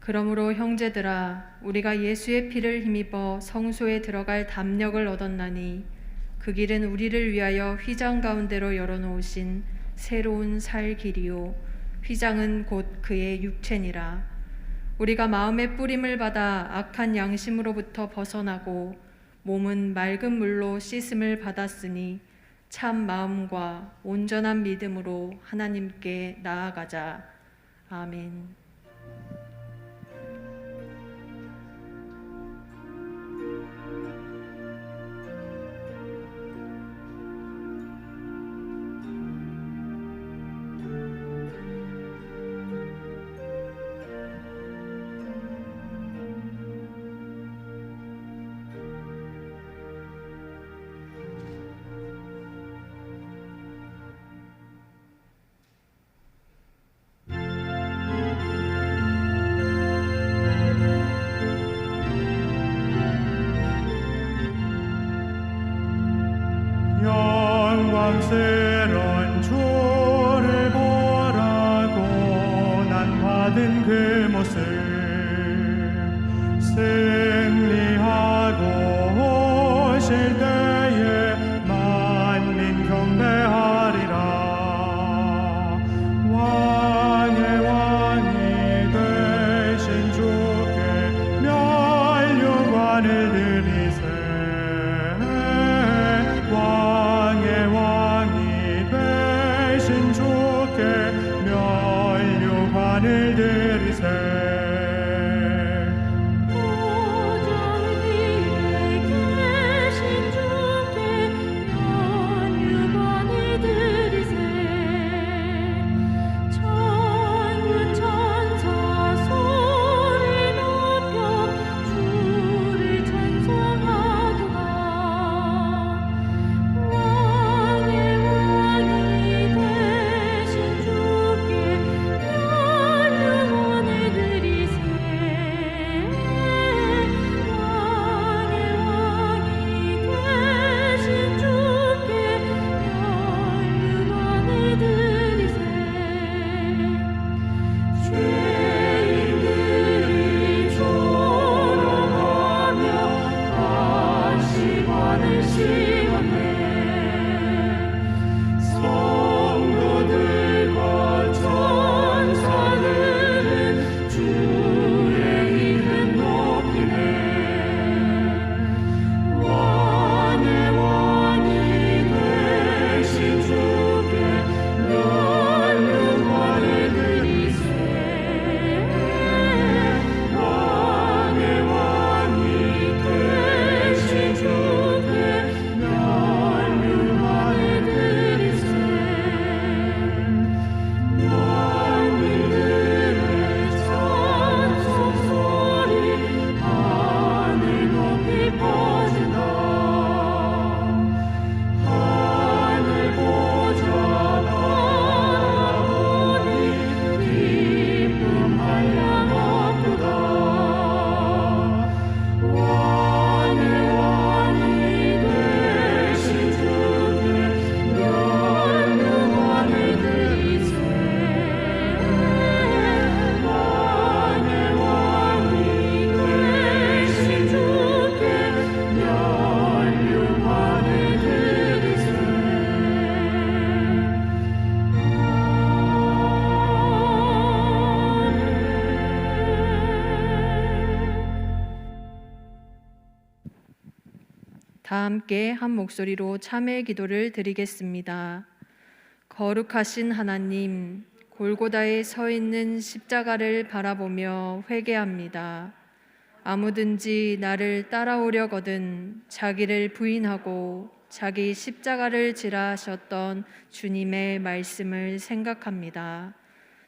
그러므로 형제들아, 우리가 예수의 피를 힘입어 성소에 들어갈 담력을 얻었나니 그 길은 우리를 위하여 휘장 가운데로 열어놓으신 새로운 살 길이요 휘장은 곧 그의 육체니라. 우리가 마음의 뿌림을 받아 악한 양심으로부터 벗어나고 몸은 맑은 물로 씻음을 받았으니 참 마음과 온전한 믿음으로 하나님께 나아가자. 아멘. 영광스런 주를 보라고 난 받은 그 모습 승리하고 오실 때에 만민 경배하리라. 왕의 왕이 되신 주께 면류관을 드리세. 왕의 왕이 되신 주께 면류관을 드리세. 다 함께 한 목소리로 참회 기도를 드리겠습니다. 거룩하신 하나님, 골고다에 서 있는 십자가를 바라보며 회개합니다. 아무든지 나를 따라오려거든 자기를 부인하고 자기 십자가를 지라 하셨던 주님의 말씀을 생각합니다.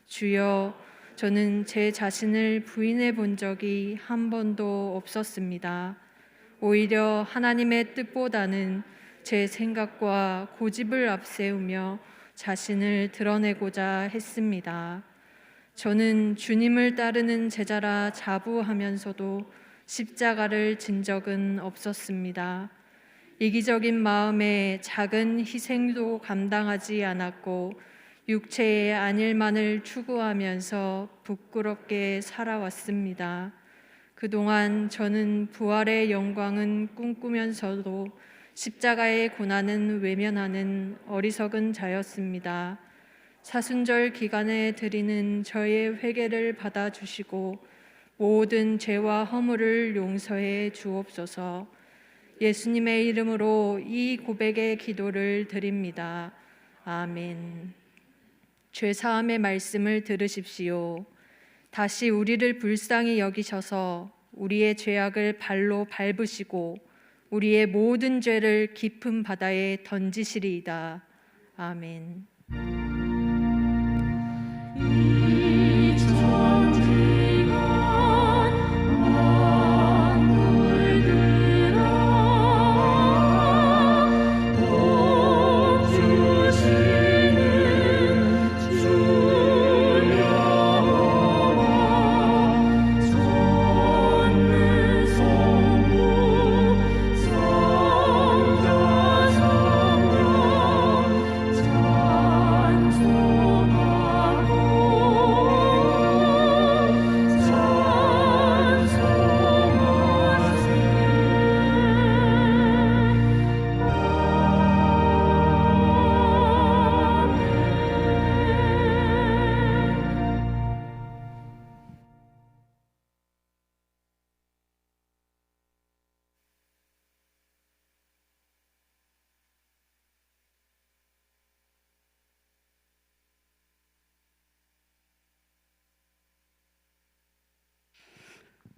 주여, 저는 제 자신을 부인해 본 적이 한 번도 없었습니다. 오히려 하나님의 뜻보다는 제 생각과 고집을 앞세우며 자신을 드러내고자 했습니다. 저는 주님을 따르는 제자라 자부하면서도 십자가를 진 적은 없었습니다. 이기적인 마음에 작은 희생도 감당하지 않았고 육체의 안일만을 추구하면서 부끄럽게 살아왔습니다. 그동안 저는 부활의 영광은 꿈꾸면서도 십자가의 고난은 외면하는 어리석은 자였습니다. 사순절 기간에 드리는 저의 회개를 받아주시고 모든 죄와 허물을 용서해 주옵소서. 예수님의 이름으로 이 고백의 기도를 드립니다. 아멘. 죄사함의 말씀을 들으십시오. 다시 우리를 불쌍히 여기셔서 우리의 죄악을 발로 밟으시고 우리의 모든 죄를 깊은 바다에 던지시리이다. 아멘.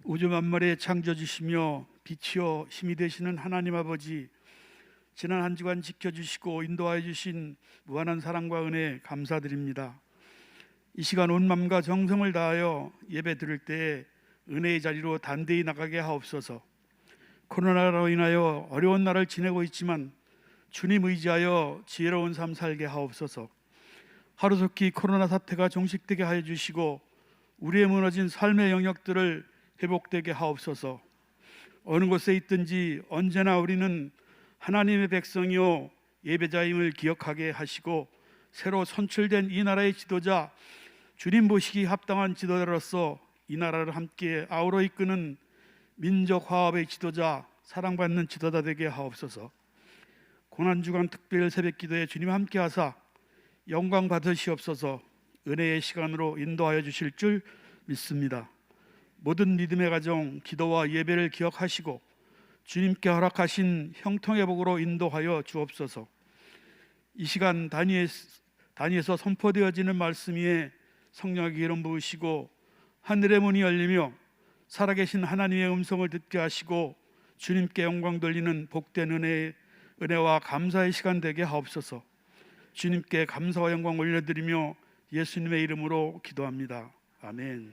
우주 만물의 창조주시며 빛이요 힘이 되시는 하나님 아버지, 지난 한 주간 지켜주시고 인도하여 주신 무한한 사랑과 은혜 감사드립니다. 이 시간 온 마음과 정성을 다하여 예배 드릴 때에 은혜의 자리로 단대히 나가게 하옵소서. 코로나로 인하여 어려운 날을 지내고 있지만 주님 의지하여 지혜로운 삶 살게 하옵소서. 하루속히 코로나 사태가 종식되게 하여 주시고 우리의 무너진 삶의 영역들을 회복되게 하옵소서. 어느 곳에 있든지 언제나 우리는 하나님의 백성이요 예배자임을 기억하게 하시고 새로 선출된 이 나라의 지도자, 주님 보시기 합당한 지도자로서 이 나라를 함께 아우러 이끄는 민족 화합의 지도자, 사랑받는 지도자 되게 하옵소서. 고난주간 특별 새벽기도에 주님 함께 하사 영광 받으시옵소서. 은혜의 시간으로 인도하여 주실 줄 믿습니다. 모든 믿음의 가정, 기도와 예배를 기억하시고 주님께 허락하신 형통의 복으로 인도하여 주옵소서. 이 시간 단위에서 선포되어지는 말씀 위에 성령의 기름 부으시고 하늘의 문이 열리며 살아계신 하나님의 음성을 듣게 하시고 주님께 영광 돌리는 복된 은혜와 감사의 시간 되게 하옵소서. 주님께 감사와 영광 올려드리며 예수님의 이름으로 기도합니다. 아멘.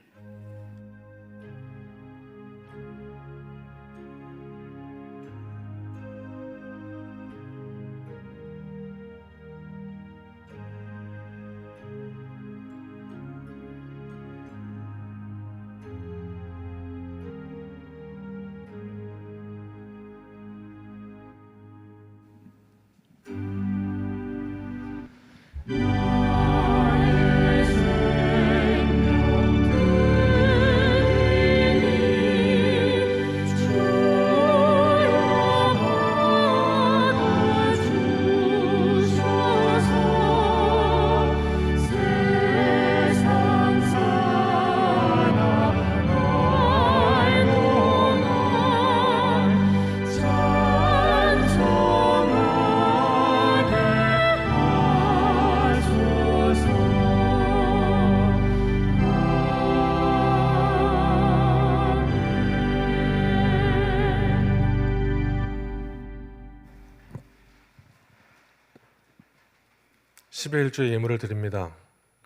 십일주의 예물을 드립니다.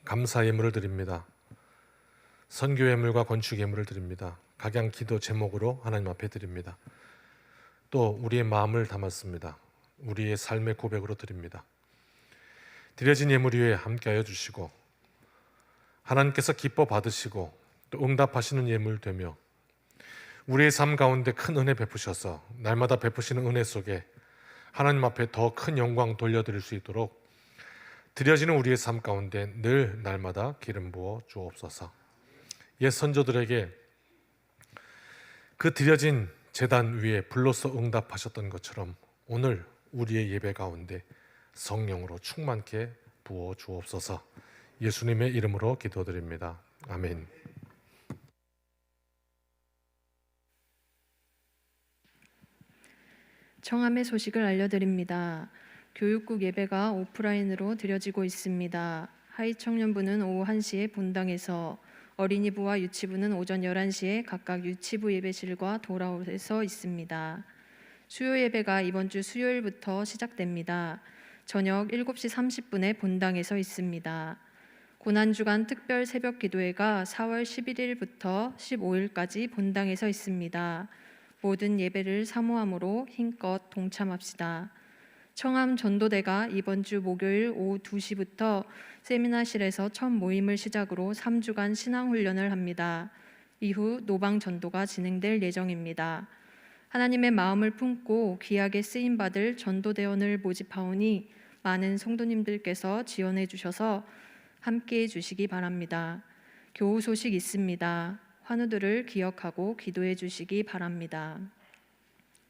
감사 예물을 드립니다. 선교 예물과 건축 예물을 드립니다. 각양 기도 제목으로 하나님 앞에 드립니다. 또 우리의 마음을 담았습니다. 우리의 삶의 고백으로 드립니다. 드려진 예물 위에 함께하여 주시고 하나님께서 기뻐 받으시고 또 응답하시는 예물 되며 우리의 삶 가운데 큰 은혜 베푸셔서 날마다 베푸시는 은혜 속에 하나님 앞에 더 큰 영광 돌려드릴 수 있도록 드려지는 우리의 삶 가운데 늘 날마다 기름 부어 주옵소서. 옛 선조들에게 그 드려진 제단 위에 불로서 응답하셨던 것처럼 오늘 우리의 예배 가운데 성령으로 충만케 부어 주옵소서. 예수님의 이름으로 기도드립니다. 아멘. 청함의 소식을 알려드립니다. 교육국 예배가 오프라인으로 드려지고 있습니다. 하이청년부는 오후 1시에 본당에서, 어린이부와 유치부는 오전 11시에 각각 유치부 예배실과 도라홀에서 있습니다. 수요 예배가 이번 주 수요일부터 시작됩니다. 저녁 7시 30분에 본당에서 있습니다. 고난주간 특별 새벽 기도회가 4월 11일부터 15일까지 본당에서 있습니다. 모든 예배를 사모함으로 힘껏 동참합시다. 청함 전도대가 이번 주 목요일 오후 2시부터 세미나실에서 첫 모임을 시작으로 3주간 신앙훈련을 합니다. 이후 노방 전도가 진행될 예정입니다. 하나님의 마음을 품고 귀하게 쓰임받을 전도대원을 모집하오니 많은 성도님들께서 지원해 주셔서 함께해 주시기 바랍니다. 교우 소식 있습니다. 환우들을 기억하고 기도해 주시기 바랍니다.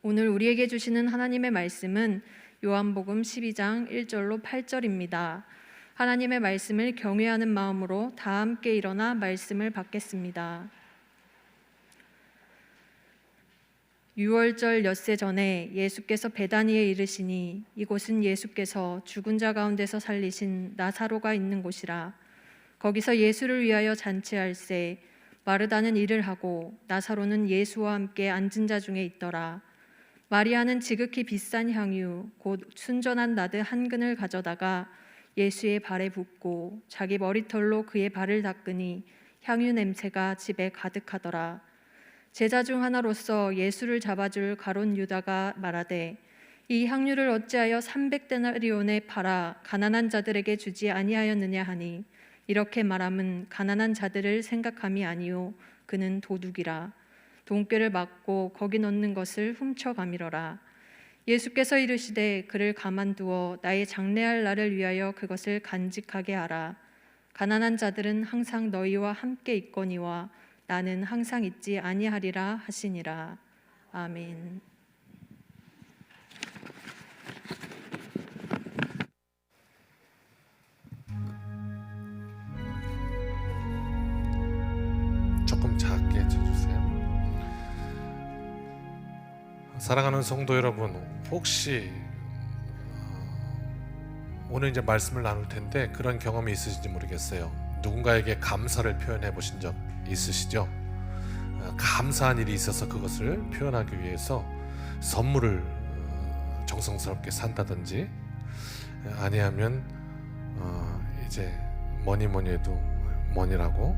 오늘 우리에게 주시는 하나님의 말씀은 요한복음 12장 1절로 8절입니다. 하나님의 말씀을 경외하는 마음으로 다 함께 일어나 말씀을 받겠습니다. 유월절 엿새 전에 예수께서 베다니에 이르시니 이곳은 예수께서 죽은 자 가운데서 살리신 나사로가 있는 곳이라. 거기서 예수를 위하여 잔치할새 마르다는 일을 하고 나사로는 예수와 함께 앉은 자 중에 있더라. 마리아는 지극히 비싼 향유 곧 순전한 나드 한 근을 가져다가 예수의 발에 붓고 자기 머리털로 그의 발을 닦으니 향유 냄새가 집에 가득하더라. 제자 중 하나로서 예수를 잡아줄 가룟 유다가 말하되 이 향유를 어찌하여 300데나리온에 팔아 가난한 자들에게 주지 아니하였느냐 하니 이렇게 말함은 가난한 자들을 생각함이 아니요 그는 도둑이라. 돈꾀를 맞고 거기 넣는 것을 훔쳐가미러라. 예수께서 이르시되 그를 가만두어 나의 장래할 날을 위하여 그것을 간직하게 하라. 가난한 자들은 항상 너희와 함께 있거니와 나는 항상 있지 아니하리라 하시니라. 아멘. 조금 작게 쳐주세요. 사랑하는 성도 여러분, 혹시 오늘 이제 말씀을 나눌 텐데 그런 경험이 있으신지 모르겠어요. 누군가에게 감사를 표현해 보신 적 있으시죠? 감사한 일이 있어서 그것을 표현하기 위해서 선물을 정성스럽게 산다든지 아니하면 이제 뭐니 해도 뭐니라고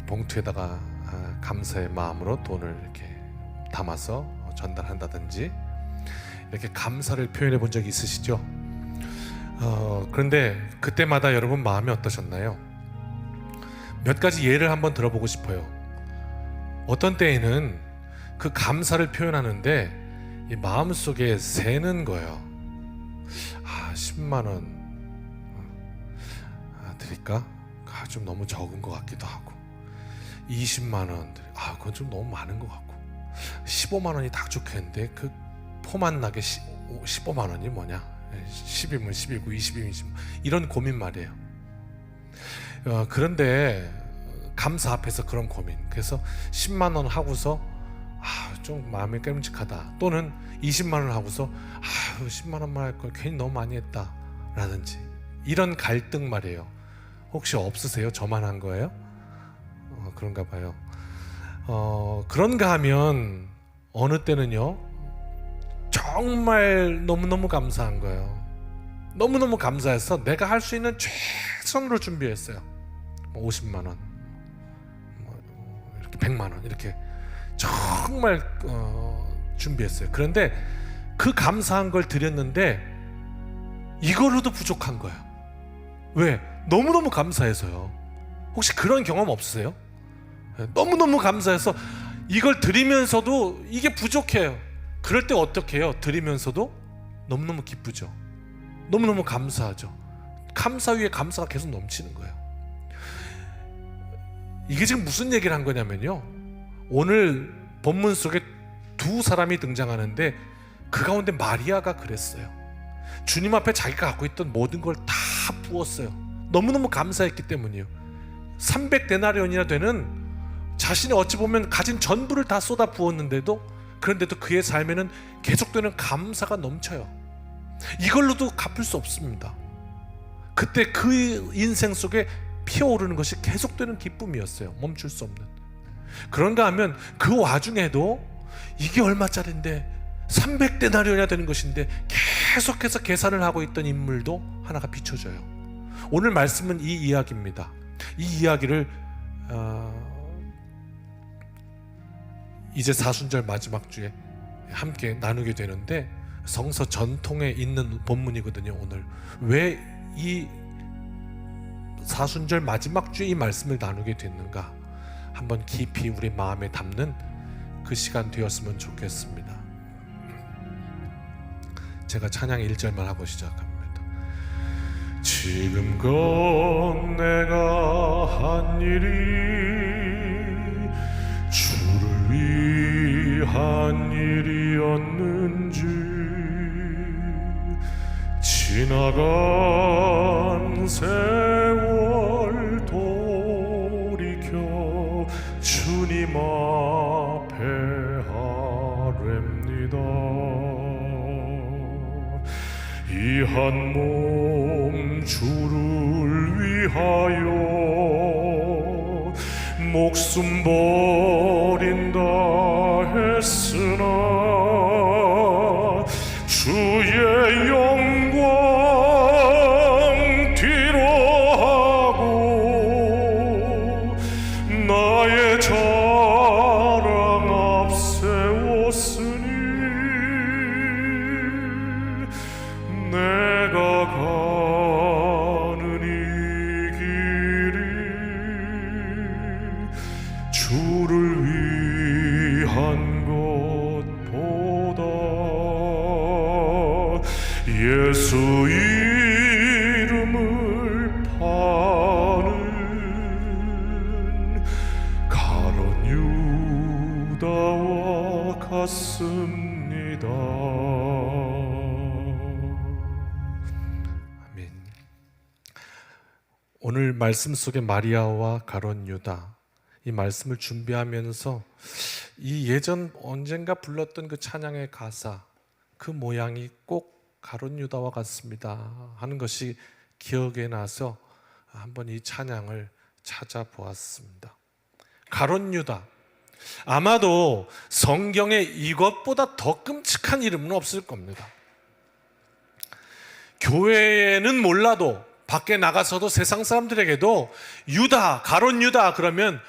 봉투에다가 감사의 마음으로 돈을 이렇게 담아서 전달한다든지 이렇게 감사를 표현해 본 적이 있으시죠? 그런데 그때마다 여러분 마음이 어떠셨나요? 몇 가지 예를 한번 들어보고 싶어요. 어떤 때에는 그 감사를 표현하는데 이 마음속에 새는 거예요. 10만 원 드릴까? 좀 너무 적은 것 같기도 하고 20만 원 그건 좀 너무 많은 것 같고 15만 원이 딱 좋겠는데 그 포만 나게 15만 원이 뭐냐? 10이면 10이고 20이면 20 이런 고민 말이에요. 그런데 감사 앞에서 그런 고민. 그래서 10만 원 하고서 좀 마음이 깨름직하다. 또는 20만 원 하고서 10만 원만 할 걸 괜히 너무 많이 했다 라든지 이런 갈등 말이에요. 혹시 없으세요? 저만 한 거예요? 그런가 봐요. 그런가 하면 어느 때는요 정말 너무너무 감사한 거예요. 너무너무 감사해서 내가 할 수 있는 최선으로 준비했어요. 50만 원, 이렇게 100만 원 이렇게 정말 준비했어요. 그런데 그 감사한 걸 드렸는데 이걸로도 부족한 거예요. 왜? 너무너무 감사해서요. 혹시 그런 경험 없으세요? 너무너무 감사해서 이걸 드리면서도 이게 부족해요. 그럴 때 어떻게 해요? 드리면서도 너무너무 기쁘죠. 너무너무 감사하죠. 감사 위에 감사가 계속 넘치는 거예요. 이게 지금 무슨 얘기를 한 거냐면요, 오늘 본문 속에 두 사람이 등장하는데 그 가운데 마리아가 그랬어요. 주님 앞에 자기가 갖고 있던 모든 걸 다 부었어요. 너무너무 감사했기 때문이에요. 300데나리온이나 되는 자신이 어찌 보면 가진 전부를 다 쏟아 부었는데도, 그런데도 그의 삶에는 계속되는 감사가 넘쳐요. 이걸로도 갚을 수 없습니다. 그때 그 인생 속에 피어오르는 것이 계속되는 기쁨이었어요. 멈출 수 없는. 그런가 하면 그 와중에도 이게 얼마짜리인데 300데나리온이나 되는 것인데 계속해서 계산을 하고 있던 인물도 하나가 비춰져요. 오늘 말씀은 이 이야기입니다. 이 이야기를 이제 사순절 마지막 주에 함께 나누게 되는데, 성서 전통에 있는 본문이거든요. 오늘 왜 이 사순절 마지막 주에 이 말씀을 나누게 됐는가, 한번 깊이 우리 마음에 담는 그 시간 되었으면 좋겠습니다. 제가 찬양 1절만 하고 시작합니다. 지금껏 내가 한 일이 주를 위한 일이었는지, 지나간 세월 돌이켜 주님 앞에 아뢰옵니다. 이 한 몸 주를 위하여 목숨 버린다 했으나 주의 영광 뒤로하고 나의 자랑 앞세웠으니 내가 가는 이 길이 주를 위한 것보다 예수 이름을 파는 가룟 유다와 같습니다. 아멘. 오늘 말씀 속에 마리아와 가룟 유다, 이 말씀을 준비하면서 이 예전 언젠가 불렀던 그 찬양의 가사, 그 모양이 꼭 가룟 유다와 같습니다 하는 것이 기억에 나서 한번 이 찬양을 찾아보았습니다. 가룟 유다, 아마도 성경에 이것보다 더 끔찍한 이름은 없을 겁니다. 교회에는 몰라도 밖에 나가서도 세상 사람들에게도 유다, 가룟 유다 그러면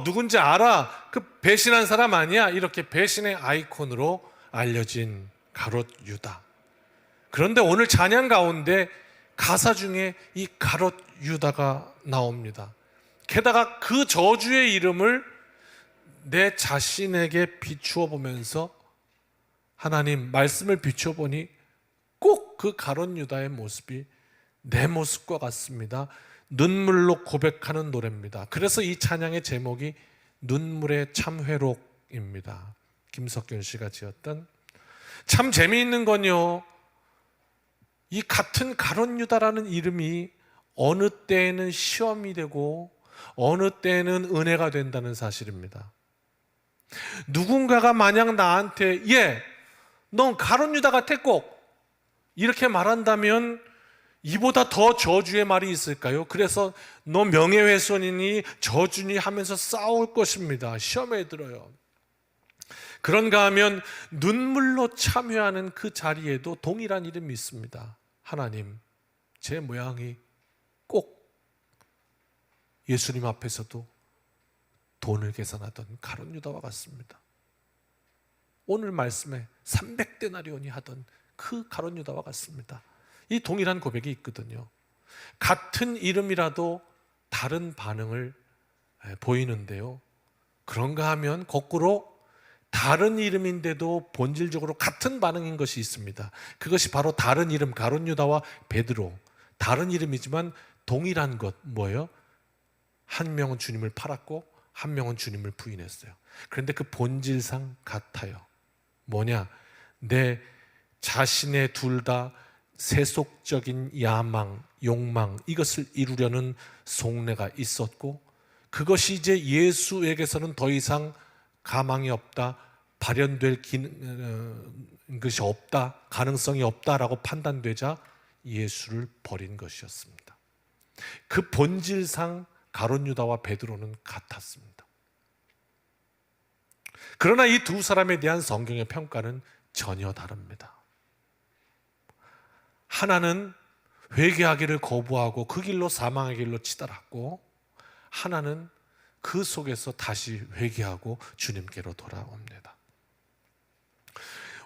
누군지 알아, 그 배신한 사람 아니야, 이렇게 배신의 아이콘으로 알려진 가룟 유다. 그런데 오늘 찬양 가운데 가사 중에 이 가룟 유다가 나옵니다. 게다가 그 저주의 이름을 내 자신에게 비추어 보면서 하나님 말씀을 비추어 보니 꼭 그 가룟 유다의 모습이 내 모습과 같습니다. 눈물로 고백하는 노래입니다. 그래서 이 찬양의 제목이 눈물의 참회록입니다. 김석균 씨가 지었던. 참 재미있는 건요, 이 같은 가룟 유다라는 이름이 어느 때에는 시험이 되고 어느 때에는 은혜가 된다는 사실입니다. 누군가가 만약 나한테 넌 가룟 유다 같아 꼭 이렇게 말한다면 이보다 더 저주의 말이 있을까요? 그래서 너 명예훼손이니 저주니 하면서 싸울 것입니다. 시험에 들어요. 그런가 하면 눈물로 참여하는 그 자리에도 동일한 이름이 있습니다. 하나님, 제 모양이 꼭 예수님 앞에서도 돈을 계산하던 가룟 유다와 같습니다. 오늘 말씀에 300데나리온이 하던 그 가룟 유다와 같습니다. 이 동일한 고백이 있거든요. 같은 이름이라도 다른 반응을 보이는데요, 그런가 하면 거꾸로 다른 이름인데도 본질적으로 같은 반응인 것이 있습니다. 그것이 바로 다른 이름 가룟 유다와 베드로, 다른 이름이지만 동일한 것 뭐예요? 한 명은 주님을 팔았고 한 명은 주님을 부인했어요. 그런데 그 본질상 같아요. 뭐냐? 내 자신의 둘 다 세속적인 야망, 욕망, 이것을 이루려는 속내가 있었고, 그것이 이제 예수에게서는 더 이상 가망이 없다, 발현될 것이 없다, 가능성이 없다라고 판단되자 예수를 버린 것이었습니다. 그 본질상 가룟 유다와 베드로는 같았습니다. 그러나 이 두 사람에 대한 성경의 평가는 전혀 다릅니다. 하나는 회개하기를 거부하고 그 길로 사망의 길로 치달았고, 하나는 그 속에서 다시 회개하고 주님께로 돌아옵니다.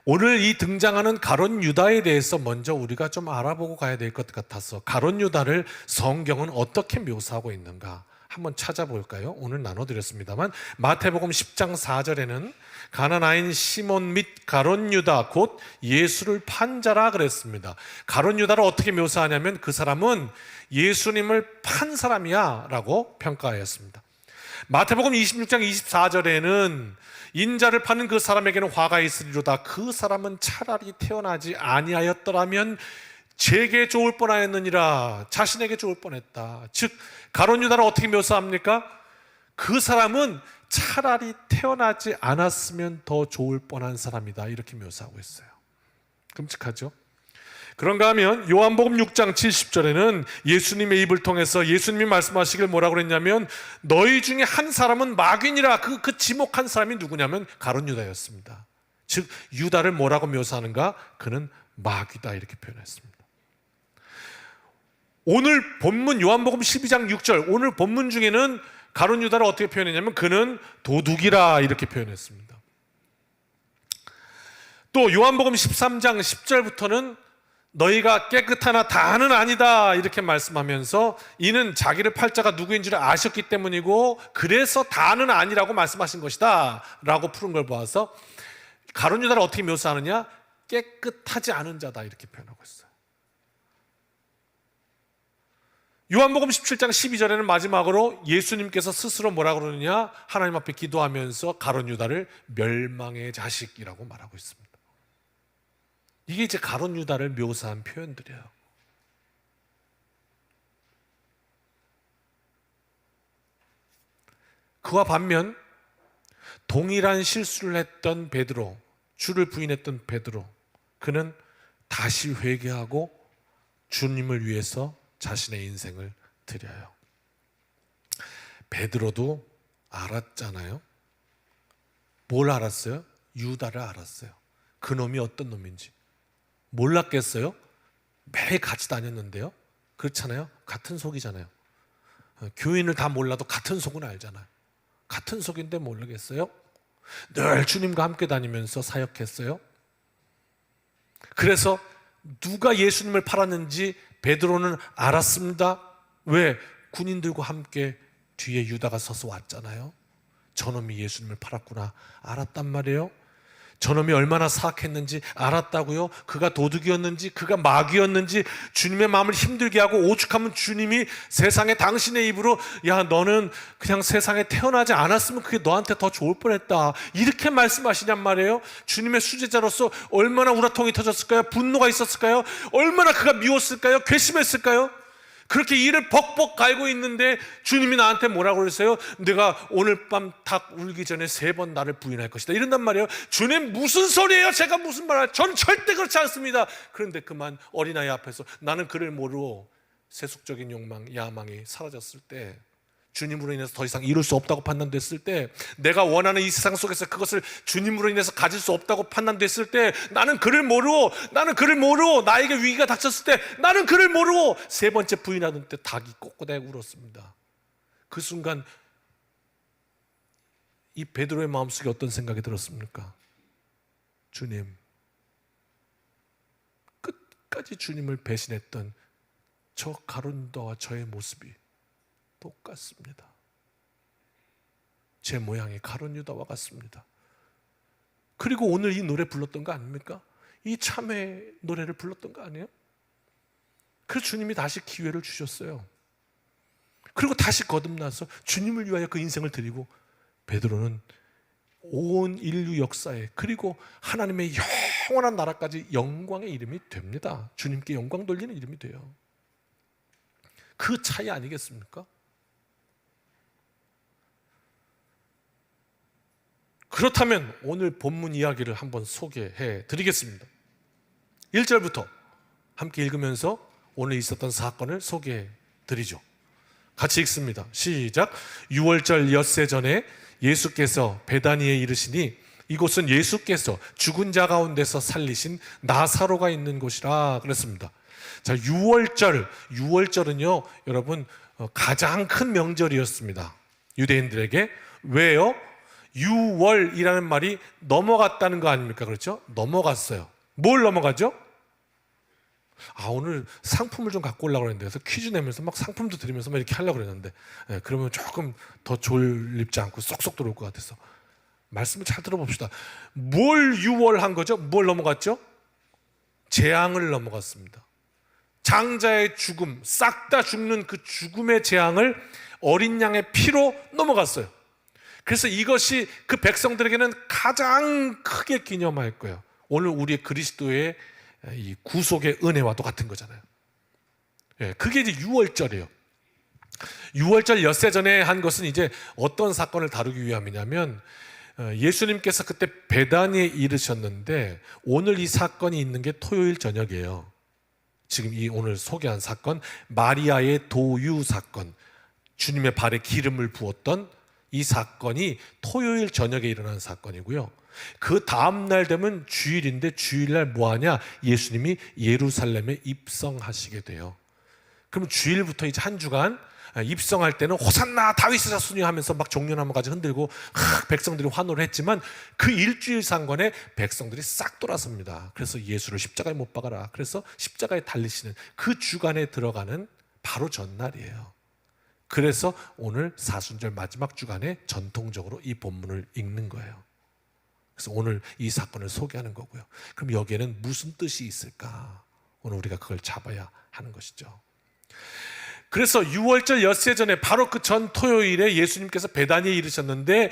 오늘 이 등장하는 가룟 유다에 대해서 먼저 우리가 좀 알아보고 가야 될 것 같아서 가룟 유다를 성경은 어떻게 묘사하고 있는가 한번 찾아볼까요? 오늘 나눠드렸습니다만 마태복음 10장 4절에는 가나나인 시몬 및 가룟 유다 곧 예수를 판 자라 그랬습니다. 가룟 유다를 어떻게 묘사하냐면 그 사람은 예수님을 판 사람이야 라고 평가하였습니다. 마태복음 26장 24절에는 인자를 파는 그 사람에게는 화가 있으리로다. 그 사람은 차라리 태어나지 아니하였더라면 제게 좋을 뻔하였느니라. 자신에게 좋을 뻔했다. 즉 가룟 유다를 어떻게 묘사합니까? 그 사람은 차라리 태어나지 않았으면 더 좋을 뻔한 사람이다, 이렇게 묘사하고 있어요. 끔찍하죠? 그런가 하면 요한복음 6장 70절에는 예수님의 입을 통해서 예수님이 말씀하시길 뭐라고 그랬냐면 너희 중에 한 사람은 마귀니라. 그 지목한 사람이 누구냐면 가룟 유다였습니다. 즉 유다를 뭐라고 묘사하는가? 그는 마귀다, 이렇게 표현했습니다. 오늘 본문 요한복음 12장 6절 오늘 본문 중에는 가룟 유다를 어떻게 표현했냐면 그는 도둑이라, 이렇게 표현했습니다. 또 요한복음 13장 10절부터는 너희가 깨끗하나 다는 아니다, 이렇게 말씀하면서 이는 자기를 팔 자가 누구인 줄 아셨기 때문이고 그래서 다는 아니라고 말씀하신 것이다 라고 푸른 걸 보아서 가룟 유다를 어떻게 묘사하느냐? 깨끗하지 않은 자다, 이렇게 표현하고 있어요. 요한복음 17장 12절에는 마지막으로 예수님께서 스스로 뭐라고 그러느냐? 하나님 앞에 기도하면서 가룟 유다를 멸망의 자식이라고 말하고 있습니다. 이게 이제 가룟 유다를 묘사한 표현들이에요. 그와 반면 동일한 실수를 했던 베드로, 주를 부인했던 베드로, 그는 다시 회개하고 주님을 위해서 자신의 인생을 드려요. 베드로도 알았잖아요. 뭘 알았어요? 유다를 알았어요. 그 놈이 어떤 놈인지. 몰랐겠어요? 매일 같이 다녔는데요. 그렇잖아요. 같은 속이잖아요. 교인을 다 몰라도 같은 속은 알잖아요. 같은 속인데 모르겠어요? 늘 주님과 함께 다니면서 사역했어요. 그래서 누가 예수님을 팔았는지 베드로는 알았습니다. 왜? 군인들과 함께 뒤에 유다가 서서 왔잖아요. 저놈이 예수님을 팔았구나 알았단 말이에요. 저놈이 얼마나 사악했는지 알았다고요. 그가 도둑이었는지 그가 마귀였는지 주님의 마음을 힘들게 하고 오죽하면 주님이 세상에 당신의 입으로 야 너는 그냥 세상에 태어나지 않았으면 그게 너한테 더 좋을 뻔했다, 이렇게 말씀하시냔 말이에요. 주님의 수제자로서 얼마나 우라통이 터졌을까요? 분노가 있었을까요? 얼마나 그가 미웠을까요? 괘씸했을까요? 그렇게 이를 벅벅 갈고 있는데 주님이 나한테 뭐라고 그랬어요? 내가 오늘 밤 닭 울기 전에 3번 나를 부인할 것이다, 이런단 말이에요. 주님 무슨 소리예요? 제가 무슨 말을? 전 절대 그렇지 않습니다. 그런데 그만 어린아이 앞에서 나는 그를 모르고 세속적인 욕망, 야망이 사라졌을 때, 주님으로 인해서 더 이상 이룰 수 없다고 판단됐을 때, 내가 원하는 이 세상 속에서 그것을 주님으로 인해서 가질 수 없다고 판단됐을 때, 나는 그를 모르고 나에게 위기가 닥쳤을 때 나는 그를 모르고 3번째 부인하던 때 닭이 꼬꼬대고 울었습니다. 그 순간 이 베드로의 마음속에 어떤 생각이 들었습니까? 주님, 끝까지 주님을 배신했던 저 가룟 유다와 저의 모습이 똑같습니다. 제 모양이 가룟 유다와 같습니다. 그리고 오늘 이 노래 불렀던 거 아닙니까? 이 참회 노래를 불렀던 거 아니에요? 그래서 주님이 다시 기회를 주셨어요. 그리고 다시 거듭나서 주님을 위하여 그 인생을 드리고, 베드로는 온 인류 역사에, 그리고 하나님의 영원한 나라까지 영광의 이름이 됩니다. 주님께 영광 돌리는 이름이 돼요. 그 차이 아니겠습니까? 그렇다면 오늘 본문 이야기를 한번 소개해 드리겠습니다. 1절부터 함께 읽으면서 오늘 있었던 사건을 소개해 드리죠. 같이 읽습니다. 시작. 6월절 엿새 전에 예수께서 베다니에 이르시니 이곳은 예수께서 죽은 자 가운데서 살리신 나사로가 있는 곳이라 그랬습니다. 자, 6월절은요, 여러분, 가장 큰 명절이었습니다. 유대인들에게. 왜요? 6월이라는 말이 넘어갔다는 거 아닙니까? 그렇죠? 넘어갔어요. 뭘 넘어가죠? 오늘 상품을 좀 갖고 오려고 했는데, 그래서 퀴즈 내면서 막 상품도 드리면서 막 이렇게 하려고 그랬는데, 그러면 조금 더 졸립지 않고 쏙쏙 들어올 것 같아서 말씀을 잘 들어봅시다. 뭘 6월 한 거죠? 뭘 넘어갔죠? 재앙을 넘어갔습니다. 장자의 죽음, 싹 다 죽는 그 죽음의 재앙을 어린 양의 피로 넘어갔어요. 그래서 이것이 그 백성들에게는 가장 크게 기념할 거예요. 오늘 우리의 그리스도의 이 구속의 은혜와 똑같은 거잖아요. 그게 이제 6월절이에요. 6월절 엿새 전에 한 것은 이제 어떤 사건을 다루기 위함이냐면, 예수님께서 그때 베다니에 이르셨는데, 오늘 이 사건이 있는 게 토요일 저녁이에요. 지금 이 오늘 소개한 사건, 마리아의 도유 사건, 주님의 발에 기름을 부었던 이 사건이 토요일 저녁에 일어난 사건이고요. 그 다음날 되면 주일인데, 주일날 뭐하냐? 예수님이 예루살렘에 입성하시게 돼요. 그럼 주일부터 이제 한 주간 입성할 때는 호산나 다윗의 자손이 하면서 막 종려나무까지 흔들고 백성들이 환호를 했지만, 그 일주일 상관에 백성들이 싹 돌아섭니다. 그래서 예수를 십자가에 못 박아라, 그래서 십자가에 달리시는 그 주간에 들어가는 바로 전날이에요. 그래서 오늘 사순절 마지막 주간에 전통적으로 이 본문을 읽는 거예요. 그래서 오늘 이 사건을 소개하는 거고요. 그럼 여기에는 무슨 뜻이 있을까? 오늘 우리가 그걸 잡아야 하는 것이죠. 그래서 6월절 엿새 전에 바로 그 전 토요일에 예수님께서 베다니에 이르셨는데,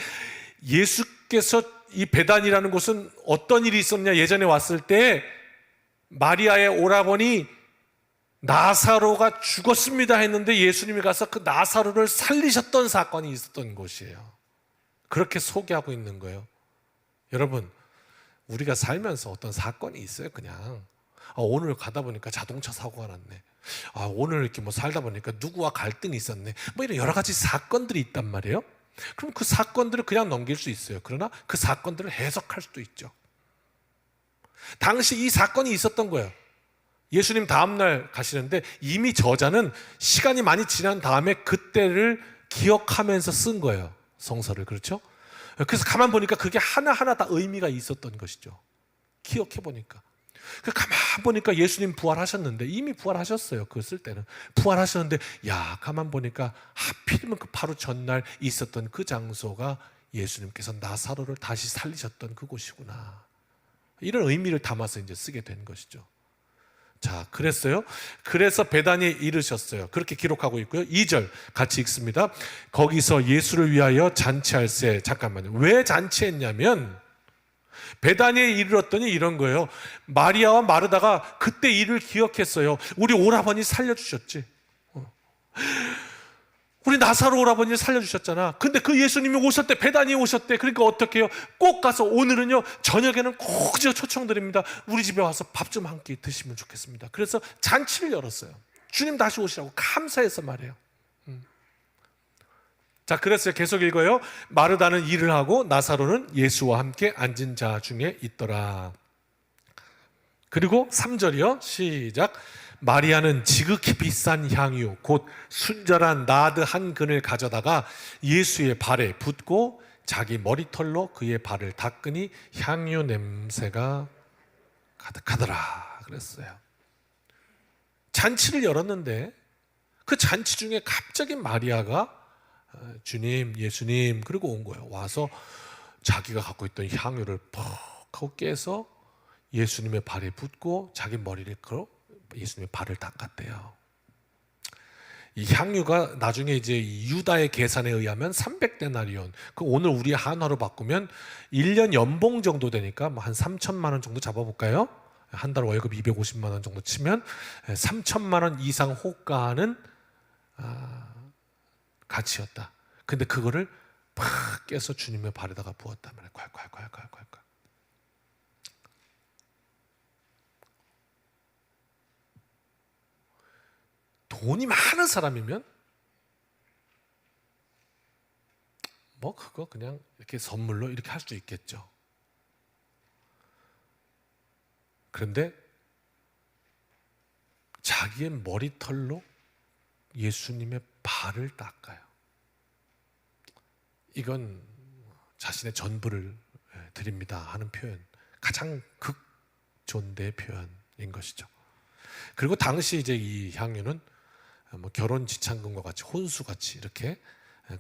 예수께서 이 베다니라는 곳은 어떤 일이 있었냐? 예전에 왔을 때 마리아의 오라버니 나사로가 죽었습니다 했는데, 예수님이 가서 그 나사로를 살리셨던 사건이 있었던 곳이에요. 그렇게 소개하고 있는 거예요. 여러분, 우리가 살면서 어떤 사건이 있어요. 그냥 오늘 가다 보니까 자동차 사고가 났네, 오늘 이렇게 뭐 살다 보니까 누구와 갈등이 있었네, 뭐 이런 여러 가지 사건들이 있단 말이에요. 그럼 그 사건들을 그냥 넘길 수 있어요. 그러나 그 사건들을 해석할 수도 있죠. 당시 이 사건이 있었던 거예요. 예수님 다음날 가시는데, 이미 저자는 시간이 많이 지난 다음에 그때를 기억하면서 쓴 거예요, 성서를. 그렇죠? 그래서 가만 보니까 그게 하나하나 다 의미가 있었던 것이죠. 기억해 보니까. 가만 보니까 예수님 부활하셨는데, 이미 부활하셨어요. 그거 쓸 때는 부활하셨는데, 가만 보니까 하필이면 그 바로 전날 있었던 그 장소가 예수님께서 나사로를 다시 살리셨던 그곳이구나, 이런 의미를 담아서 이제 쓰게 된 것이죠. 자, 그랬어요. 그래서 베다니에 이르셨어요. 그렇게 기록하고 있고요. 2절 같이 읽습니다. 거기서 예수를 위하여 잔치할세. 잠깐만요. 왜 잔치했냐면, 베다니에 이르렀더니 이런 거예요. 마리아와 마르다가 그때 일을 기억했어요. 우리 오라버니 살려주셨지. 우리 나사로 오라버니를 살려주셨잖아. 근데 그 예수님이 오셨대, 베다니에 오셨대. 그러니까 어떻게 해요? 꼭 가서, 오늘은요 저녁에는 꼭 초청드립니다. 우리 집에 와서 밥 좀 한 끼 드시면 좋겠습니다. 그래서 잔치를 열었어요. 주님 다시 오시라고 감사해서 말이에요. 자, 그랬어요. 계속 읽어요. 마르다는 일을 하고 나사로는 예수와 함께 앉은 자 중에 있더라. 그리고 3절이요. 시작. 마리아는 지극히 비싼 향유 곧 순절한 나드 한 근을 가져다가 예수의 발에 붓고 자기 머리털로 그의 발을 닦으니 향유 냄새가 가득하더라 그랬어요. 잔치를 열었는데 그 잔치 중에 갑자기 마리아가 주님, 예수님, 그리고 온 거예요. 와서 자기가 갖고 있던 향유를 퍽 하고 깨서 예수님의 발에 붓고 자기 머리를 예수님의 발을 닦았대요. 이 향유가 나중에 이제 유다의 계산에 의하면 300데나리온, 그 오늘 우리 한화로 바꾸면 1년 연봉 정도 되니까 한 3천만 원 정도 잡아볼까요? 한 달 월급 250만 원 정도 치면 3천만 원 이상 호가하는 가치였다. 근데 그거를 팍 깨서 주님의 발에다가 부었단 말이에요. 콸콸콸콸콸콸. 돈이 많은 사람이면 뭐 그거 그냥 이렇게 선물로 이렇게 할 수 있겠죠. 그런데 자기의 머리털로 예수님의 발을 닦아요. 이건 자신의 전부를 드립니다 하는 표현, 가장 극존대의 표현인 것이죠. 그리고 당시 이제 이 향유는 뭐 결혼 지참금과 같이 혼수같이 이렇게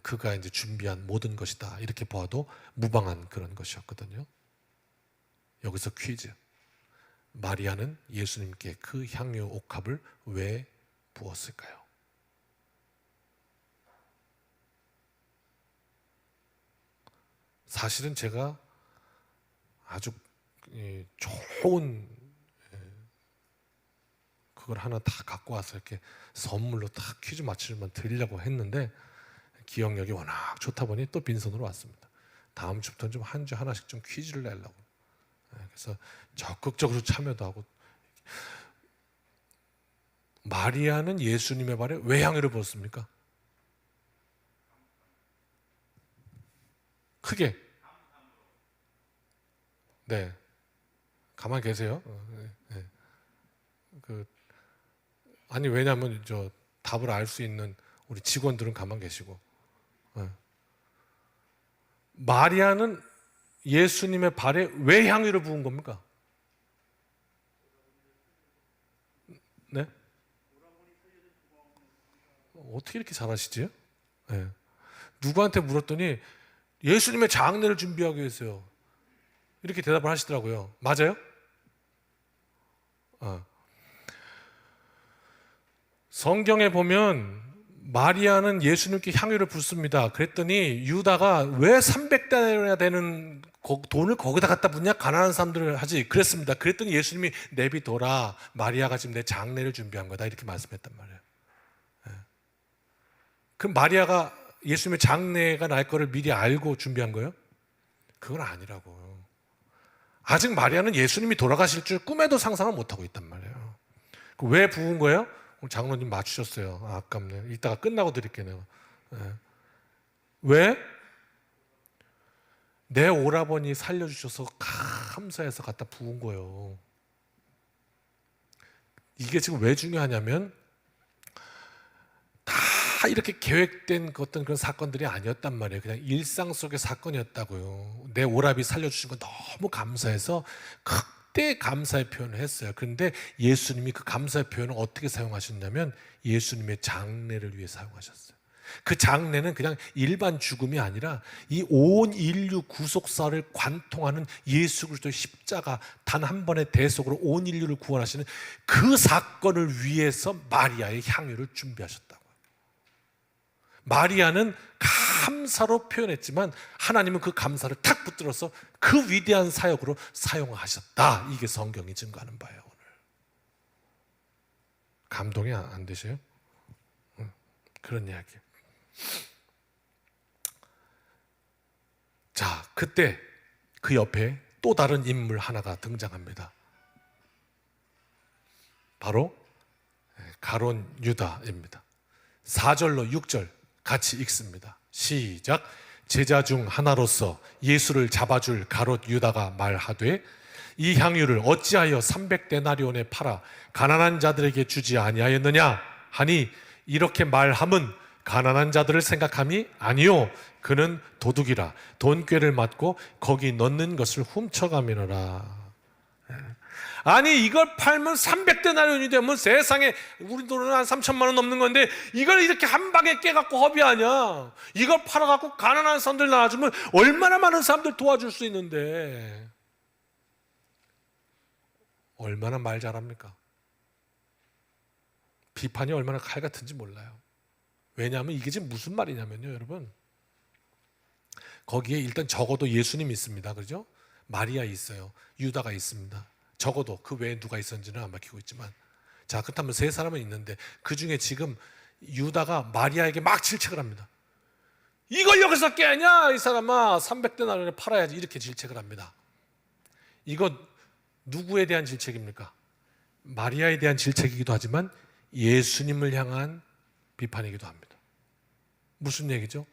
그가 이제 준비한 모든 것이다 이렇게 보아도 무방한 그런 것이었거든요. 여기서 퀴즈. 마리아는 예수님께 그 향유 옥합을 왜 부었을까요? 사실은 제가 아주 좋은 그걸 하나 다 갖고 와서 이렇게 선물로 딱 퀴즈 맞추면 드리려고 했는데 기억력이 워낙 좋다 보니 또 빈손으로 왔습니다. 다음 주부터는 좀 한 주 하나씩 좀 퀴즈를 내려고. 그래서 적극적으로 참여도 하고. 마리아는 예수님의 발에 왜 향유를 부었습니까? 크게. 네. 가만히 계세요. 네. 아니 왜냐하면 저 답을 알 수 있는 우리 직원들은 가만 계시고. 네. 마리아는 예수님의 발에 왜 향유를 부은 겁니까? 네? 어떻게 이렇게 잘하시지? 네. 누구한테 물었더니 예수님의 장례를 준비하기 위해서요. 이렇게 대답을 하시더라고요. 맞아요? 성경에 보면 마리아는 예수님께 향유를 붓습니다. 그랬더니 유다가 왜 300데나리온이나 되는 돈을 거기다 갖다 붓냐? 가난한 사람들을 하지. 그랬습니다. 그랬더니 예수님이 내비둬라. 마리아가 지금 내 장례를 준비한 거다. 이렇게 말씀했단 말이에요. 그럼 마리아가 예수님의 장례가 날 거를 미리 알고 준비한 거예요? 그건 아니라고요. 아직 마리아는 예수님이 돌아가실 줄 꿈에도 상상을 못하고 있단 말이에요. 왜 부은 거예요? 오늘 장로님 맞추셨어요. 아깝네요. 이따가 끝나고 드릴게요. 왜? 내 오라버니 살려주셔서 감사해서 갖다 부은 거예요. 이게 지금 왜 중요하냐면 다 이렇게 계획된 어떤 그런 사건들이 아니었단 말이에요. 그냥 일상 속의 사건이었다고요. 내 오라비 살려주신 거 너무 감사해서 그때 감사의 표현을 했어요. 그런데 예수님이 그 감사의 표현을 어떻게 사용하셨냐면 예수님의 장례를 위해 사용하셨어요. 그 장례는 그냥 일반 죽음이 아니라 이 온 인류 구속사를 관통하는 예수 그리스도의 십자가 단 한 번의 대속으로 온 인류를 구원하시는 그 사건을 위해서 마리아의 향유를 준비하셨다고요. 마리아는 감사로 표현했지만 하나님은 그 감사를 탁 붙들어서 그 위대한 사역으로 사용하셨다. 이게 성경이 증거하는 바예요. 오늘 감동이 안 되세요? 그런 이야기. 자, 그때 그 옆에 또 다른 인물 하나가 등장합니다. 바로 가룟 유다입니다. 4절로 6절 같이 읽습니다. 시작. 제자 중 하나로서 예수를 잡아줄 가룟 유다가 말하되 이 향유를 어찌하여 300데나리온에 팔아 가난한 자들에게 주지 아니하였느냐 하니 이렇게 말함은 가난한 자들을 생각함이 아니요 그는 도둑이라 돈꾀를 맞고 거기 넣는 것을 훔쳐가미노라. 아니 이걸 팔면 300데나리온이 되면 세상에 우리 돈은 한 3천만 원 넘는 건데 이걸 이렇게 한 방에 깨갖고 허비하냐. 이걸 팔아갖고 가난한 사람들 나눠주면 얼마나 많은 사람들 도와줄 수 있는데 얼마나 말 잘합니까? 비판이 얼마나 칼 같은지 몰라요. 왜냐하면 이게 지금 무슨 말이냐면요, 여러분. 거기에 일단 적어도 예수님이 있습니다. 그죠? 마리아 있어요. 유다가 있습니다. 적어도 그 외에 누가 있었는지는 안 밝히고 있지만, 자, 그렇다면 세 사람은 있는데 그 중에 지금 유다가 마리아에게 막 질책을 합니다. 이걸 여기서 깨냐, 이 사람아, 300데나리온에 팔아야지, 이렇게 질책을 합니다. 이거 누구에 대한 질책입니까? 마리아에 대한 질책이기도 하지만 예수님을 향한 비판이기도 합니다. 무슨 얘기죠?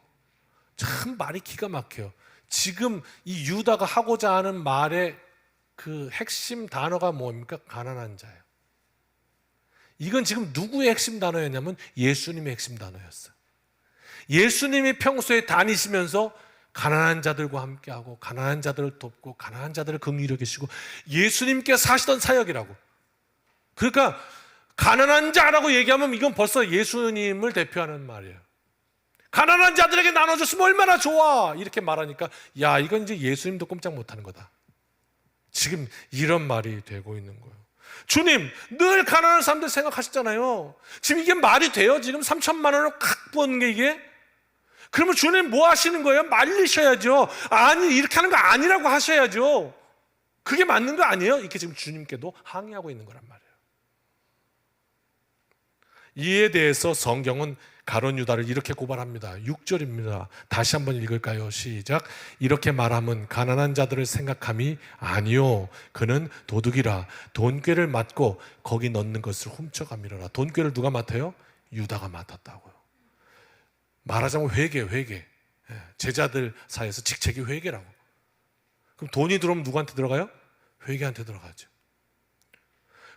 참 말이 기가 막혀요. 지금 이 유다가 하고자 하는 말의 그 핵심 단어가 뭡니까? 가난한 자예요. 이건 지금 누구의 핵심 단어였냐면 예수님의 핵심 단어였어요. 예수님이 평소에 다니시면서 가난한 자들과 함께하고 가난한 자들을 돕고 가난한 자들을 긍휼히 여기시고 예수님께서 하시던 사역이라고. 그러니까 가난한 자라고 얘기하면 이건 벌써 예수님을 대표하는 말이에요. 가난한 자들에게 나눠줬으면 얼마나 좋아, 이렇게 말하니까 야, 이건 이제 예수님도 꼼짝 못하는 거다. 지금 이런 말이 되고 있는 거예요. 주님, 늘 가난한 사람들 생각하셨잖아요. 지금 이게 말이 돼요? 지금 3천만 원을 칵 부었는 게 이게? 그러면 주님 뭐 하시는 거예요? 말리셔야죠. 아니, 이렇게 하는 거 아니라고 하셔야죠. 그게 맞는 거 아니에요? 이렇게 지금 주님께도 항의하고 있는 거란 말이에요. 이에 대해서 성경은 가룟 유다를 이렇게 고발합니다. 6절입니다. 다시 한번 읽을까요? 시작. 이렇게 말함은 가난한 자들을 생각함이 아니요, 그는 도둑이라 돈꾀를 맡고 거기 넣는 것을 훔쳐가미러라. 돈꾀를 누가 맡아요? 유다가 맡았다고요. 말하자면 회개. 제자들 사이에서 직책이 회개라고. 그럼 돈이 들어오면 누구한테 들어가요? 회개한테 들어가죠.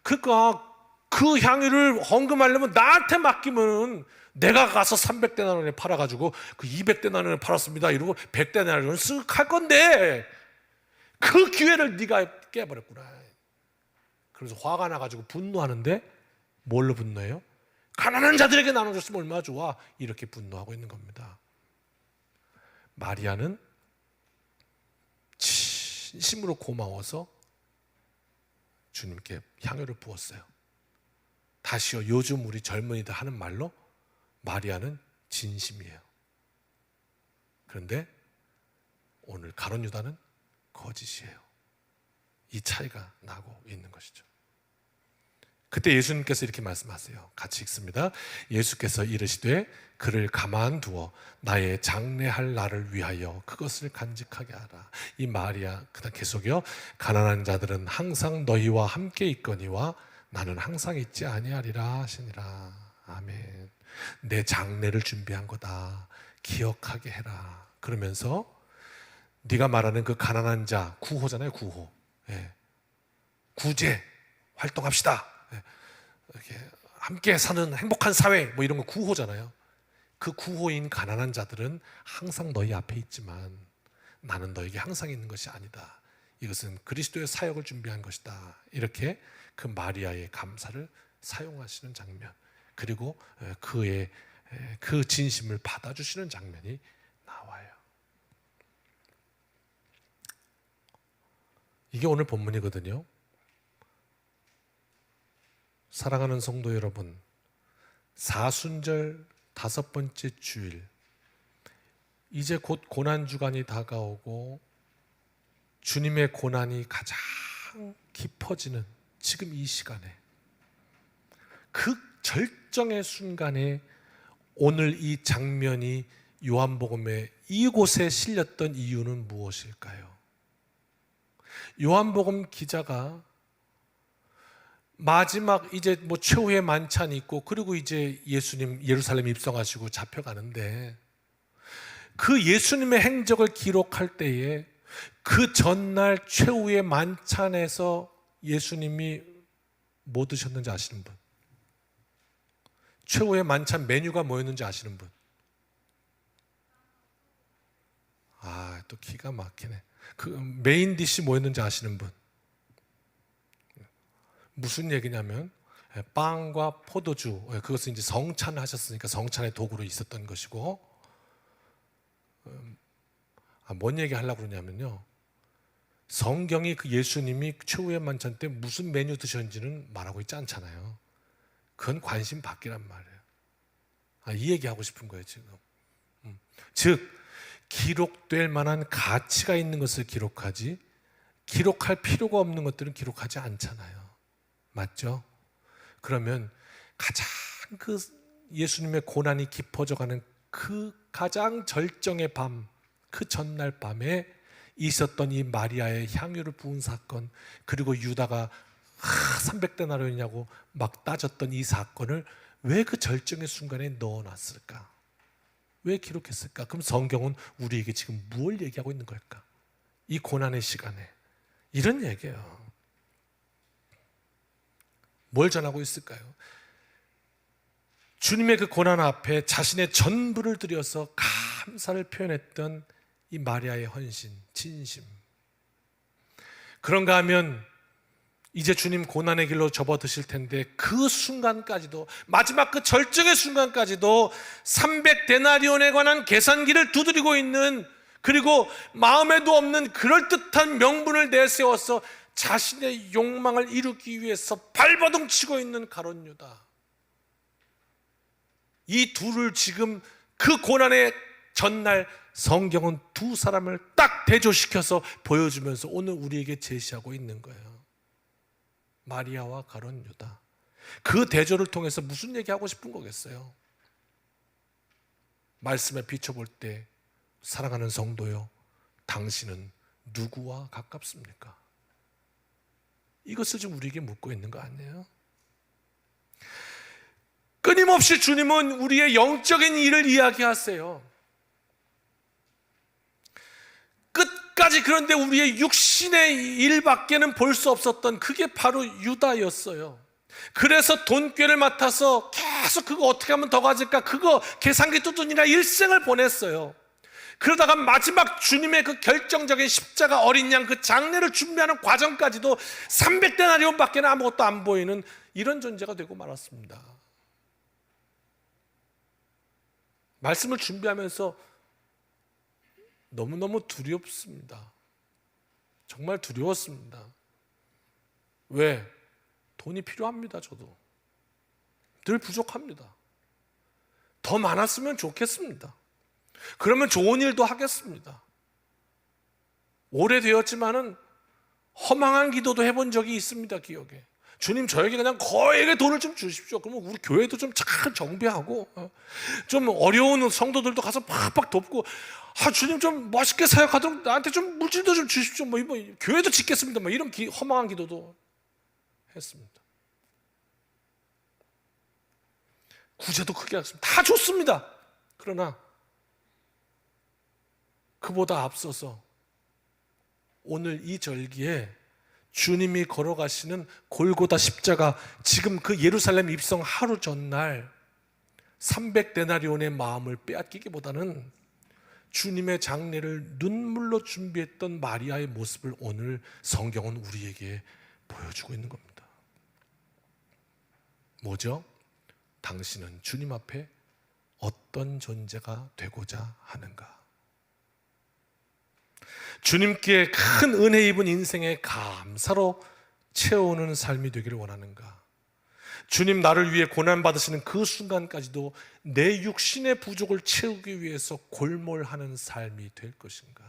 그러니까 그 향유를 헌금하려면 나한테 맡기면 내가 가서 300데나리온에 팔아가지고 그 200데나리온에 팔았습니다 이러고 100데나리온을 쓱 할 건데 그 기회를 네가 깨버렸구나. 그래서 화가 나가지고 분노하는데 뭘로 분노해요? 가난한 자들에게 나눠줬으면 얼마나 좋아, 이렇게 분노하고 있는 겁니다. 마리아는 진심으로 고마워서 주님께 향유를 부었어요. 다시요, 요즘 우리 젊은이들 하는 말로 마리아는 진심이에요. 그런데 오늘 가룟 유다는 거짓이에요. 이 차이가 나고 있는 것이죠. 그때 예수님께서 이렇게 말씀하세요. 같이 읽습니다. 예수께서 이르시되 그를 가만두어 나의 장래할 날을 위하여 그것을 간직하게 하라. 이 마리아, 그다음 계속요. 가난한 자들은 항상 너희와 함께 있거니와 나는 항상 있지 아니하리라 하시니라. 아멘. 내 장래를 준비한 거다. 기억하게 해라. 그러면서 네가 말하는 그 가난한 자, 구호잖아요. 구호. 구제 활동합시다. 이렇게 함께 사는 행복한 사회, 뭐 이런 거 구호잖아요. 그 구호인 가난한 자들은 항상 너희 앞에 있지만 나는 너에게 항상 있는 것이 아니다. 이것은 그리스도의 사역을 준비한 것이다. 이렇게 그 마리아의 감사를 사용하시는 장면, 그리고 그의 그 진심을 받아주시는 장면이 나와요. 이게 오늘 본문이거든요. 사랑하는 성도 여러분, 사순절 5번째 주일, 이제 곧 고난주간이 다가오고 주님의 고난이 가장 깊어지는 지금 이 시간에, 그 절정의 순간에 오늘 이 장면이 요한복음에 이곳에 실렸던 이유는 무엇일까요? 요한복음 기자가 마지막 이제 뭐 최후의 만찬이 있고, 그리고 이제 예수님 예루살렘 입성하시고 잡혀가는데, 그 예수님의 행적을 기록할 때에 그 전날 최후의 만찬에서 예수님이 뭐 드셨는지 아시는 분? 최후의 만찬 메뉴가 뭐였는지 아시는 분? 아, 또 기가 막히네. 그 메인 디시 뭐였는지 아시는 분? 무슨 얘기냐면 빵과 포도주, 그것은 이제 성찬을 하셨으니까 성찬의 도구로 있었던 것이고, 뭔 얘기 하려고 그러냐면요, 성경이 그 예수님이 최후의 만찬 때 무슨 메뉴 드셨는지는 말하고 있지 않잖아요. 그건 관심 받기란 말이에요. 이 얘기하고 싶은 거예요 지금. 즉 기록될 만한 가치가 있는 것을 기록하지 기록할 필요가 없는 것들은 기록하지 않잖아요. 맞죠? 그러면 가장 그 예수님의 고난이 깊어져가는 그 가장 절정의 밤, 그 전날 밤에 있었던 이 마리아의 향유를 부은 사건, 그리고 유다가 300데나리온이냐고 막 따졌던 이 사건을 왜 그 절정의 순간에 넣어놨을까? 왜 기록했을까? 그럼 성경은 우리에게 지금 무엇을 얘기하고 있는 걸까? 이 고난의 시간에 이런 얘기예요. 뭘 전하고 있을까요? 주님의 그 고난 앞에 자신의 전부를 들여서 감사를 표현했던 이 마리아의 헌신, 진심. 그런가 하면 이제 주님 고난의 길로 접어드실 텐데 그 순간까지도, 마지막 그 절정의 순간까지도 300데나리온에 관한 계산기를 두드리고 있는, 그리고 마음에도 없는 그럴듯한 명분을 내세워서 자신의 욕망을 이루기 위해서 발버둥 치고 있는 가룟 유다, 이 둘을 지금 그 고난의 전날 성경은 두 사람을 딱 대조시켜서 보여주면서 오늘 우리에게 제시하고 있는 거예요. 마리아와 가룟 유다. 그 대조를 통해서 무슨 얘기하고 싶은 거겠어요? 말씀에 비춰볼 때 사랑하는 성도요, 당신은 누구와 가깝습니까? 이것을 좀 우리에게 묻고 있는 거 아니에요? 끊임없이 주님은 우리의 영적인 일을 이야기하세요. 끝까지. 그런데 우리의 육신의 일밖에는 볼 수 없었던 그게 바로 유다였어요. 그래서 돈꾀를 맡아서 계속 그거 어떻게 하면 더 가질까, 그거 계산기 두드리느라 일생을 보냈어요. 그러다가 마지막 주님의 그 결정적인 십자가 어린 양 그 장례를 준비하는 과정까지도 300데나리온밖에 아무것도 안 보이는 이런 존재가 되고 말았습니다. 말씀을 준비하면서 너무너무 두렵습니다. 정말 두려웠습니다. 왜? 돈이 필요합니다. 저도 늘 부족합니다. 더 많았으면 좋겠습니다. 그러면 좋은 일도 하겠습니다. 오래되었지만은 허망한 기도도 해본 적이 있습니다. 기억에. 주님, 저에게 그냥 거액의 돈을 좀 주십시오. 그러면 우리 교회도 좀 잘 정비하고, 좀 어려운 성도들도 가서 팍팍 돕고, 주님 좀 멋있게 사역하도록 나한테 좀 물질도 좀 주십시오. 뭐 교회도 짓겠습니다. 뭐 이런 허망한 기도도 했습니다. 구제도 크게 했습니다. 다 좋습니다. 그러나 그보다 앞서서 오늘 이 절기에 주님이 걸어가시는 골고다 십자가, 지금 그 예루살렘 입성 하루 전날 300데나리온의 마음을 빼앗기기보다는 주님의 장례를 눈물로 준비했던 마리아의 모습을 오늘 성경은 우리에게 보여주고 있는 겁니다. 뭐죠? 당신은 주님 앞에 어떤 존재가 되고자 하는가? 주님께 큰 은혜 입은 인생의 감사로 채워오는 삶이 되기를 원하는가? 주님, 나를 위해 고난받으시는 그 순간까지도 내 육신의 부족을 채우기 위해서 골몰하는 삶이 될 것인가?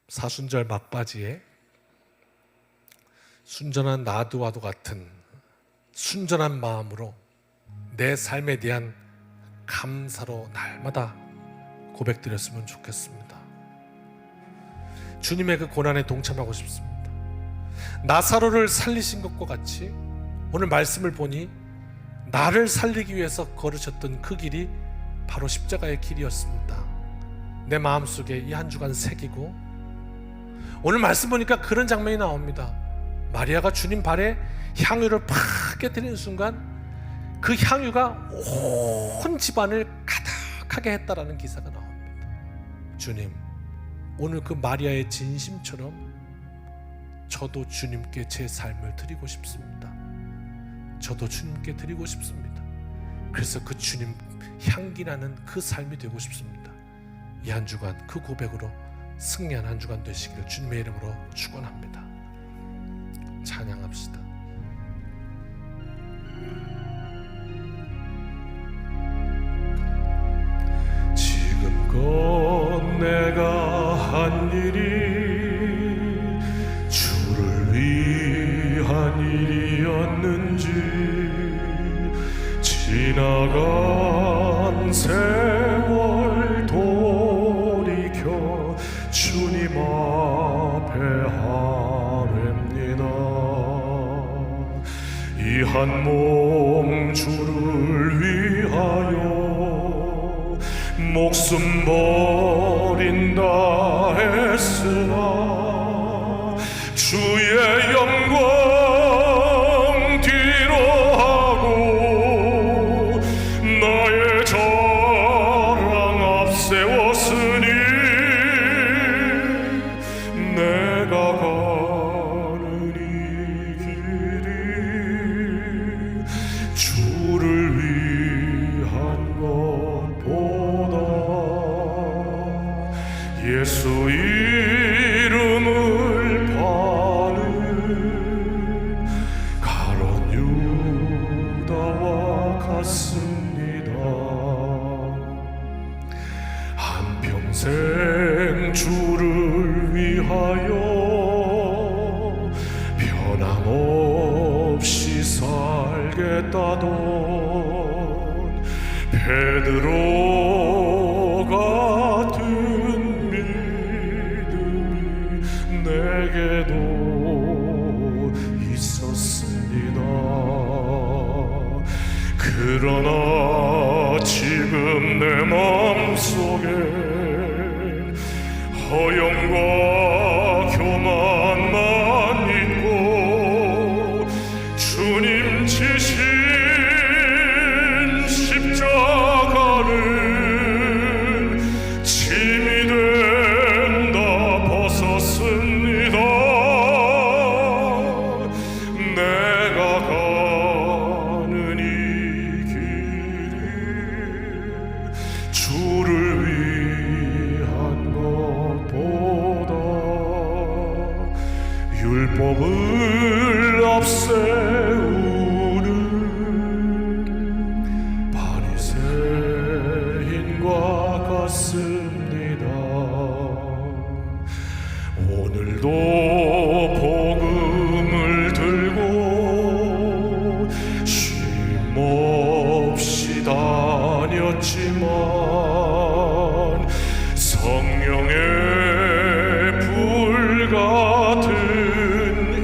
사순절 막바지에 순전한 나도와도 같은 순전한 마음으로 내 삶에 대한 감사로 날마다 고백드렸으면 좋겠습니다. 주님의 그 고난에 동참하고 싶습니다. 나사로를 살리신 것과 같이 오늘 말씀을 보니 나를 살리기 위해서 걸으셨던 그 길이 바로 십자가의 길이었습니다. 내 마음속에 이 한 주간 새기고, 오늘 말씀 보니까 그런 장면이 나옵니다. 마리아가 주님 발에 향유를 팍 깨뜨리는 순간 그 향유가 온 집안을 가득하게 했다라는 기사가 나옵니다. 주님, 오늘 그 마리아의 진심처럼 저도 주님께 제 삶을 드리고 싶습니다. 저도 주님께 드리고 싶습니다. 그래서 그 주님 향기나는 그 삶이 되고 싶습니다. 이 한 주간 그 고백으로 승리한 한 주간 되시기를 주님의 이름으로 축원합니다. 찬양합시다. 지금껏 내가 한 일이 주를 위한 일이었는지, 지나간 세월 돌이켜 주님 앞에 아뢰옵니다. 이 한 몸 주를 위하여 목숨 버린다 했으나 주의 영광 뒤로 하고 나의 자랑 앞세웠으니 내가 가는 이 길이 주를 위한 것보다 예수 이름을 파는 가론 유다와 같습니다. 한평생 주를 위하여 변함없이 살겠다던 베드로 같은 믿음이 내게도 있었습니다. 그러나 지금 내 마음속에 허영과 교만만 있고 주님 지신 십자가는 짐이 된다 벗었습니다. 내가 가는 이 길이 주를 위한 것보다 율법을 앞세우는 바리새인과 같습니다. 오늘도 복음을 들고 쉼없이 다녔지만 성령의 불 같은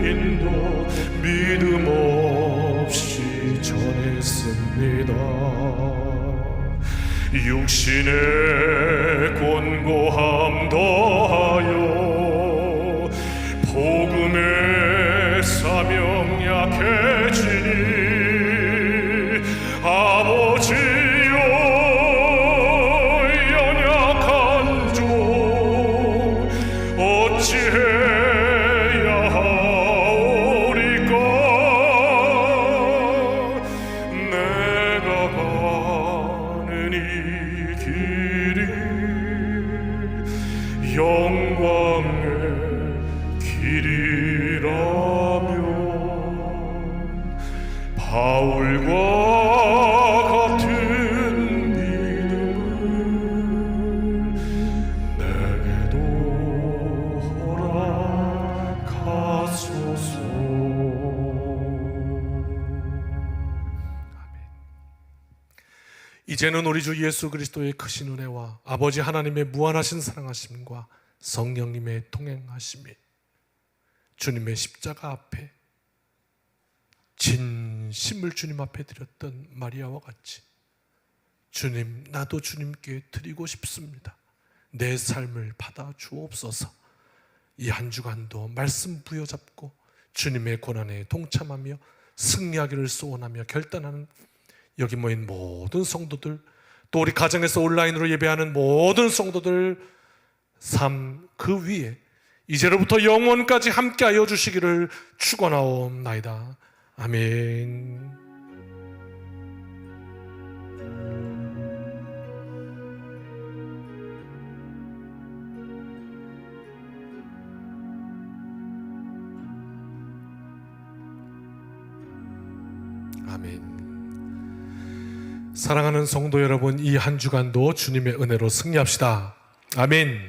인도 믿음 없이 전했습니다. 육신의 곤고함 더하여 복음의 사명 약해지니 아버지여 연약한 종 어찌해야 하오리까. 내가 가는 이 길이 영광의 길이라면 바울과 같은 믿음을 내게도 허락하소서. 이제는 우리 주 예수 그리스도의 크신 은혜와 아버지 하나님의 무한하신 사랑하심과 성령님의 통행하심이 주님의 십자가 앞에 진심을 주님 앞에 드렸던 마리아와 같이 주님, 나도 주님께 드리고 싶습니다. 내 삶을 받아 주옵소서. 이 한 주간도 말씀 부여잡고 주님의 고난에 동참하며 승리하기를 소원하며 결단하는 여기 모인 모든 성도들, 또 우리 가정에서 온라인으로 예배하는 모든 성도들 삶 그 위에 이제로부터 영원까지 함께하여 주시기를 축원하옵나이다. 아멘. 아멘. 사랑하는 성도 여러분, 이 한 주간도 주님의 은혜로 승리합시다. 아멘.